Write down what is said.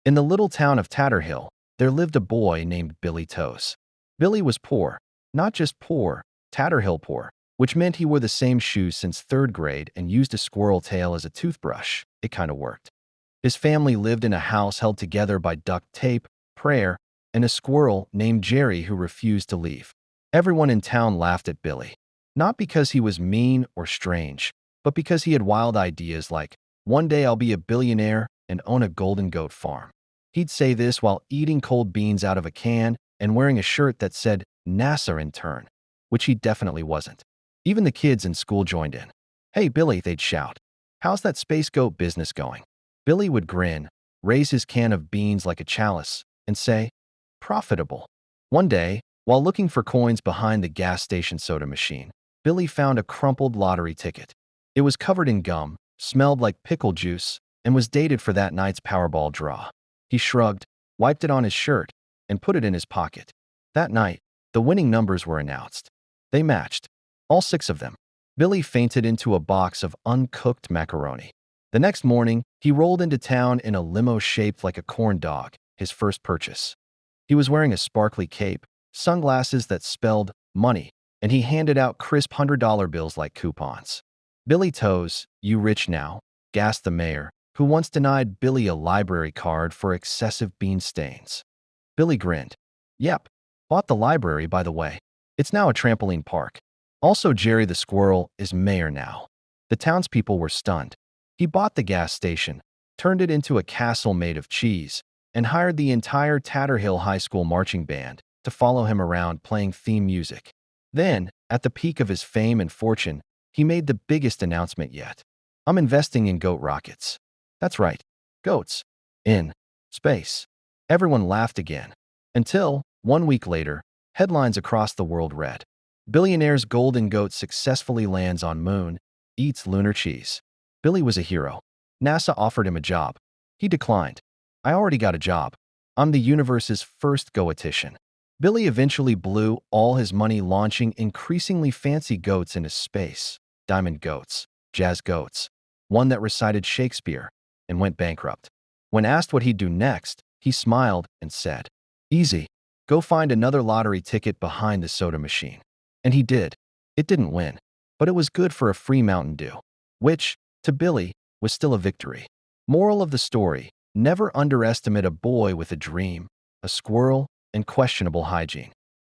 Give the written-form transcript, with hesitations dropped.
In the little town of Tatterhill, there lived a boy named Billy Toes. Billy was poor, not just poor, Tatterhill poor, which meant he wore the same shoes since third grade and used a squirrel tail as a toothbrush. It kind of worked. His family lived in a house held together by duct tape, prayer, and a squirrel named Jerry who refused to leave. Everyone in town laughed at Billy, not because he was mean or strange, but because he had wild ideas like, "One day I'll be a billionaire and own a golden goat farm." He'd say this while eating cold beans out of a can and wearing a shirt that said NASA intern, which he definitely wasn't. Even the kids in school joined in. "Hey, Billy," they'd shout. "How's that space goat business going?" Billy would grin, raise his can of beans like a chalice, and say, "Profitable." One day, while looking for coins behind the gas station soda machine, Billy found a crumpled lottery ticket. It was covered in gum, smelled like pickle juice, and was dated for that night's Powerball draw. He shrugged, wiped it on his shirt, and put it in his pocket. That night, the winning numbers were announced. They matched, all 6 of them. Billy fainted into a box of uncooked macaroni. The next morning, he rolled into town in a limo shaped like a corn dog, his first purchase. He was wearing a sparkly cape, sunglasses that spelled money, and he handed out crisp $100 bills like coupons. "Billy Toes, you rich now?" gasped the mayor, who once denied Billy a library card for excessive bean stains. Billy grinned. "Yep, bought the library, by the way. It's now a trampoline park. Also, Jerry the squirrel is mayor now." The townspeople were stunned. He bought the gas station, turned it into a castle made of cheese, and hired the entire Tatterhill High School marching band to follow him around playing theme music. Then, at the peak of his fame and fortune, he made the biggest announcement yet. "I'm investing in goat rockets." That's right, goats. In space. Everyone laughed again. Until, 1 week later, headlines across the world read, "Billionaire's golden goat successfully lands on moon, eats lunar cheese." Billy was a hero. NASA offered him a job. He declined. "I already got a job. I'm the universe's first goatician." Billy eventually blew all his money launching increasingly fancy goats into space. Diamond goats, jazz goats, one that recited Shakespeare, and went bankrupt. When asked what he'd do next, he smiled and said, "Easy. Go find another lottery ticket behind the soda machine." And he did. It didn't win, but it was good for a free Mountain Dew, which, to Billy, was still a victory. Moral of the story: never underestimate a boy with a dream, a squirrel, and questionable hygiene.